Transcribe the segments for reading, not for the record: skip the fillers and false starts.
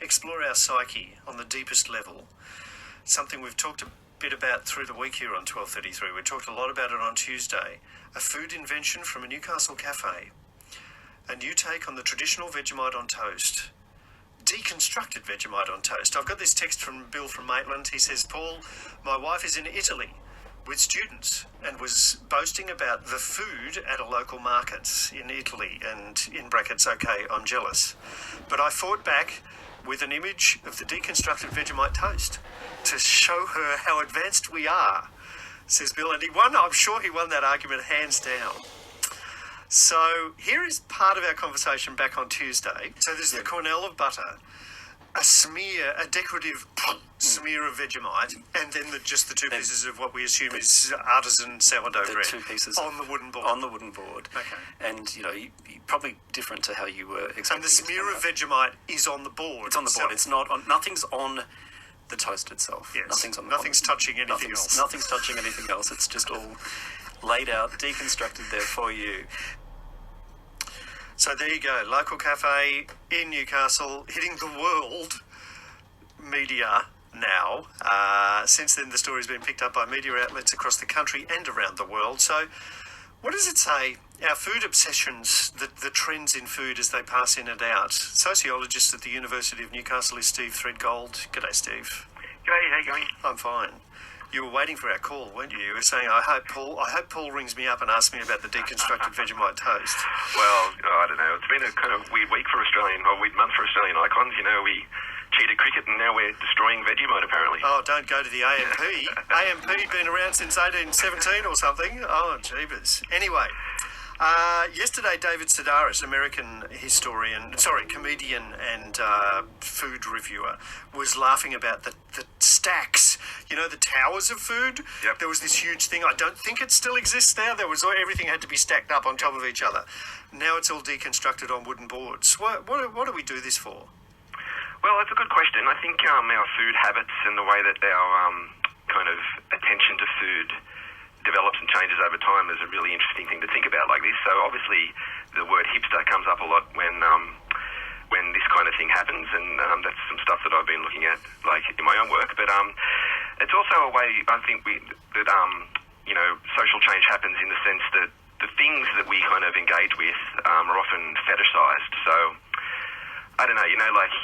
explore our psyche on the deepest level, something we've talked a bit about through the week here on 1233. We talked a lot about it on Tuesday. A food invention from a Newcastle cafe. A new take on the traditional Vegemite on toast. Deconstructed Vegemite on toast. I've got this text from Bill from Maitland. He says, Paul, my wife is in Italy with students and was boasting about the food at a local market in Italy, and in brackets, okay, I'm jealous. But I fought back with an image of the deconstructed Vegemite toast to show her how advanced we are, says Bill. And he won, I'm sure he won that argument hands down. So here is part of our conversation back on Tuesday. So there's the cornel of butter, a smear, a decorative smear of Vegemite, and then just the two pieces of what we assume is artisan sourdough bread. The two pieces on the wooden board. On the wooden board. Okay. And, you probably different to how you were expecting. And the smear of Vegemite is on the board. It's on the board. It's not on. Nothing's on the toast itself. Yes. Nothing's touching anything else. Nothing's touching anything else. It's just all laid out, deconstructed there for you. So there you go, local cafe in Newcastle, hitting the world media now. Since then, the story's been picked up by media outlets across the country and around the world. So what does it say? Our food obsessions, the trends in food as they pass in and out. Sociologist at the University of Newcastle is Steve Threadgold. G'day, Steve. G'day, how you going? I'm fine. You were waiting for our call, weren't you? You were saying, I hope Paul rings me up and asks me about the deconstructed Vegemite toast. Well, I don't know. It's been a kind of weird week for weird month for Australian icons. We cheated cricket and now we're destroying Vegemite, apparently. Oh, don't go to the AMP. AMP been around since 1817 or something. Oh, jeebus. Anyway, yesterday David Sedaris, American comedian and food reviewer, was laughing about the stacks, the towers of food. Yep. There was this huge thing. I don't think it still exists now. Everything had to be stacked up on top of each other. Now it's all deconstructed on wooden boards. What do we do this for? Well, that's a good question. I think our food habits and the way that our kind of attention to food develops and changes over time is a really interesting thing to think about like this. So obviously the word hipster comes up a lot when this kind of thing happens, and that's some stuff that I've been looking at like in my own work. But it's also a way I think that social change happens in the sense that the things that we kind of engage with are often fetishized. So I don't know, like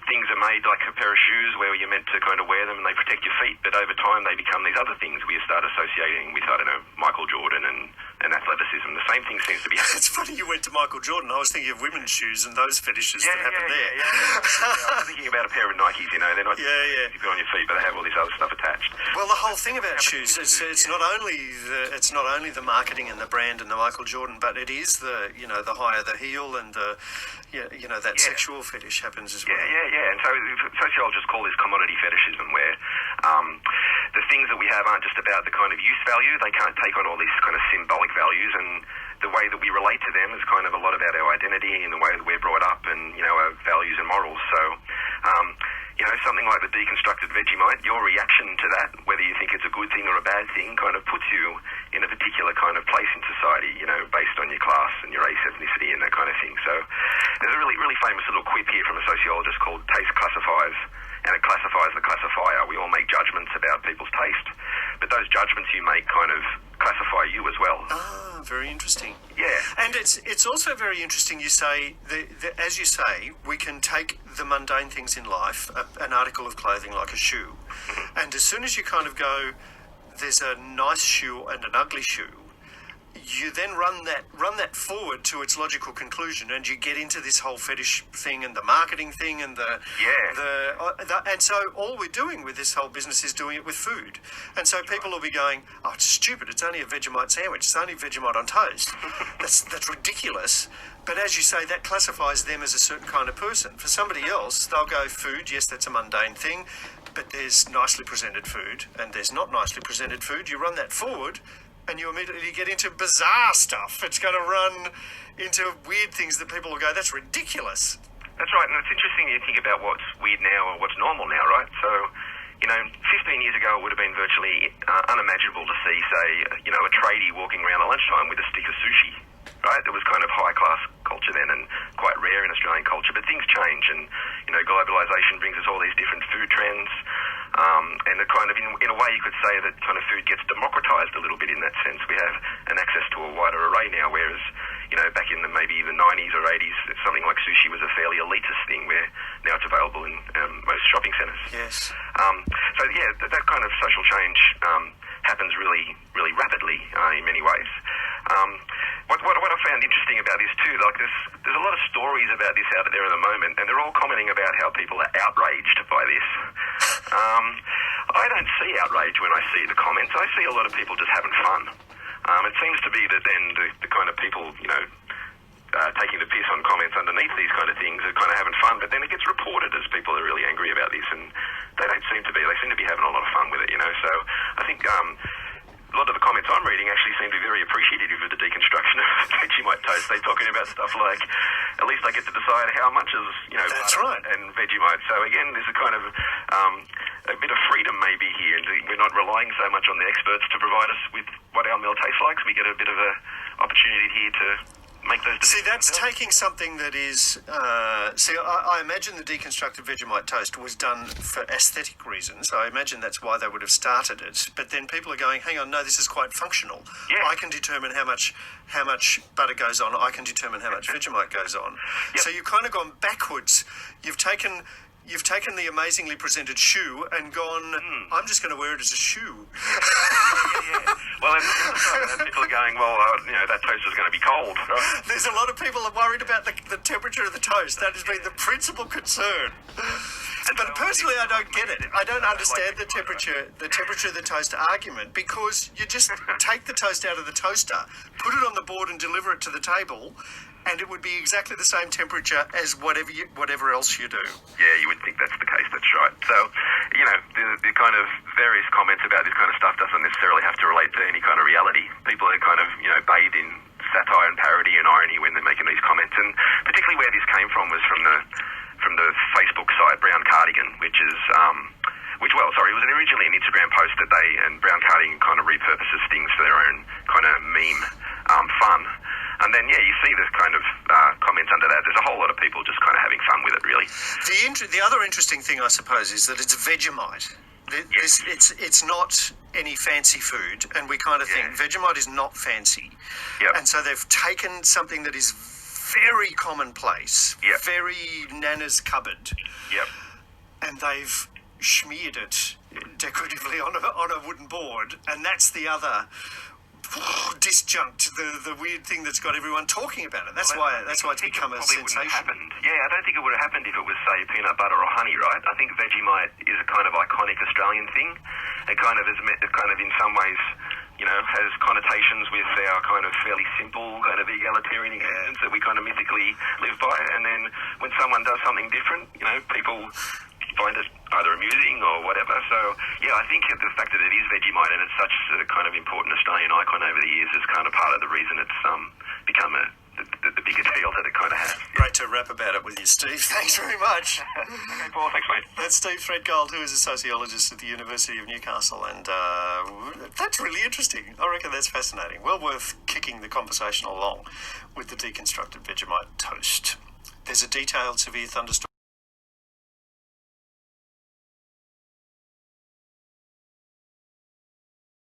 things are made like a pair of shoes where you're meant to kind of wear them and they protect your feet, but over time they become these other things we start associating with, I don't know, Michael Jordan and athleticism. The same thing seems to be happening. It's funny you went to Michael Jordan. I was thinking of women's shoes and those fetishes that happen there. Yeah. I was thinking about a pair of Nikes, they're not you put on your feet, but they have all this other stuff attached. Well, the whole thing about shoes is it's not only the marketing and the brand and the Michael Jordan, but it is the higher the heel and the sexual fetish happens as well. Yeah. And so sociologists call this commodity fetishism, where the things that we have aren't just about the kind of use value. They can't take on all these kind of symbolic values, and the way that we relate to them is kind of a lot about our identity and the way that we're brought up and, our values and morals. So, something like the deconstructed Vegemite, your reaction to that, whether you think it's a good thing or a bad thing, kind of puts you in a particular kind of place in society, based on your class and your race, ethnicity and that kind of thing. So there's a really, really famous little quip here from a sociologist called Taste Classifies, and it classifies the classifier. We all make judgments about people's taste, but those judgments you make kind of classify you as well. Ah, very interesting. Yeah. And it's also very interesting, you say, as you say, we can take the mundane things in life, an article of clothing like a shoe, and as soon as you kind of go, there's a nice shoe and an ugly shoe, you then run that forward to its logical conclusion, and you get into this whole fetish thing and the marketing thing and and so all we're doing with this whole business is doing it with food. And so people will be going, oh, it's stupid, it's only a Vegemite sandwich, it's only Vegemite on toast. That's ridiculous. But as you say, that classifies them as a certain kind of person. For somebody else, they'll go, food, yes, that's a mundane thing, but there's nicely presented food and there's not nicely presented food. You run that forward and you immediately get into bizarre stuff. It's going to run into weird things that people will go, that's ridiculous. That's right, and it's interesting you think about what's weird now or what's normal now, right? So, 15 years ago it would have been virtually unimaginable to see, say, a tradie walking around at lunchtime with a stick of sushi. right? It was kind of high-class culture then and quite rare in Australian culture, but things change, and, you know, globalisation brings us all these different food trends, and it kind of, in a way, you could say that kind of food gets democratised a little bit in that sense. We have an access to a wider array now, whereas, you know, back in maybe the 90s or 80s, something like sushi was a fairly elitist thing, where now it's available in most shopping centres. Yes. So, yeah, that kind of social change happens really, really rapidly in many ways. What I found interesting about this too, like there's a lot of stories about this out there at the moment, and they're all commenting about how people are outraged by this. I don't see outrage when I see the comments. I see a lot of people just having fun. It seems to be that then the kind of people, you know, taking the piss on comments underneath these kind of things are kind of having fun, but then it gets reported as people are really angry about this, and they don't seem to be. They seem to be having a lot of fun with it, you know. So I think a lot of the comments I'm reading actually seem to be very appreciative of the deconstruction of Vegemite toast. They're talking about stuff like, at least I get to decide how much is, you know, that's butter right, and Vegemite. So again, there's a kind of a bit of freedom maybe here, and we're not relying so much on the experts to provide us with what our meal tastes like. So we get a bit of a opportunity here to make those decisions. See, that's taking something that is... I imagine the deconstructed Vegemite toast was done for aesthetic reasons. I imagine that's why they would have started it. But then people are going, hang on, no, this is quite functional. Yeah. I can determine how much butter goes on. I can determine how much Vegemite goes on. Yep. So you've kind of gone backwards. You've taken the amazingly presented shoe and gone, I'm just going to wear it as a shoe. Yeah. Well, and people are going, well, you know, that toast is going to be cold. Right? There's a lot of people are worried about the temperature of the toast. That has been the principal concern. But personally, I don't get it. I don't understand the temperature of the toast argument, because you just take the toast out of the toaster, put it on the board and deliver it to the table, and it would be exactly the same temperature as whatever else you do. Yeah, you would think that's the case. That's right. So, you know, the kind of various comments about this kind of stuff doesn't necessarily have to relate to any kind of reality. People are kind of, you know, bathed in satire and parody and irony when they're making these comments, and particularly where this came from was from the Facebook site Brown Cardigan, which was originally an Instagram post that Brown Cardigan kind of repurposes things for their own kind of meme fun. And then, yeah, you see this kind of comments under that. There's a whole lot of people just kind of having fun with it, really. The other interesting thing, I suppose, is that it's Vegemite. It's not any fancy food, and we kind of think Vegemite is not fancy. Yep. And so they've taken something that is very commonplace, very Nana's cupboard, and they've smeared it decoratively on a wooden board, and that's the other disjunct, the weird thing that's got everyone talking about it. That's why it's become a sensation. Yeah, I don't think it would have happened if it was, say, peanut butter or honey, right? I think Vegemite is a kind of iconic Australian thing. It kind of in some ways, you know, has connotations with our kind of fairly simple kind of egalitarian existence that we kind of mythically live by. And then when someone does something different, you know, people find it either amusing or whatever. So, yeah, I think the fact that it is Vegemite and it's such a kind of important Australian icon over the years is kind of part of the reason it's become the bigger deal that it kind of has. Great to rap about it with you, Steve. Thanks very much. Okay, Paul, thanks, mate. That's Steve Threadgold, who is a sociologist at the University of Newcastle, and that's really interesting. I reckon that's fascinating. Well worth kicking the conversation along with the deconstructed Vegemite toast. There's a detailed severe thunderstorm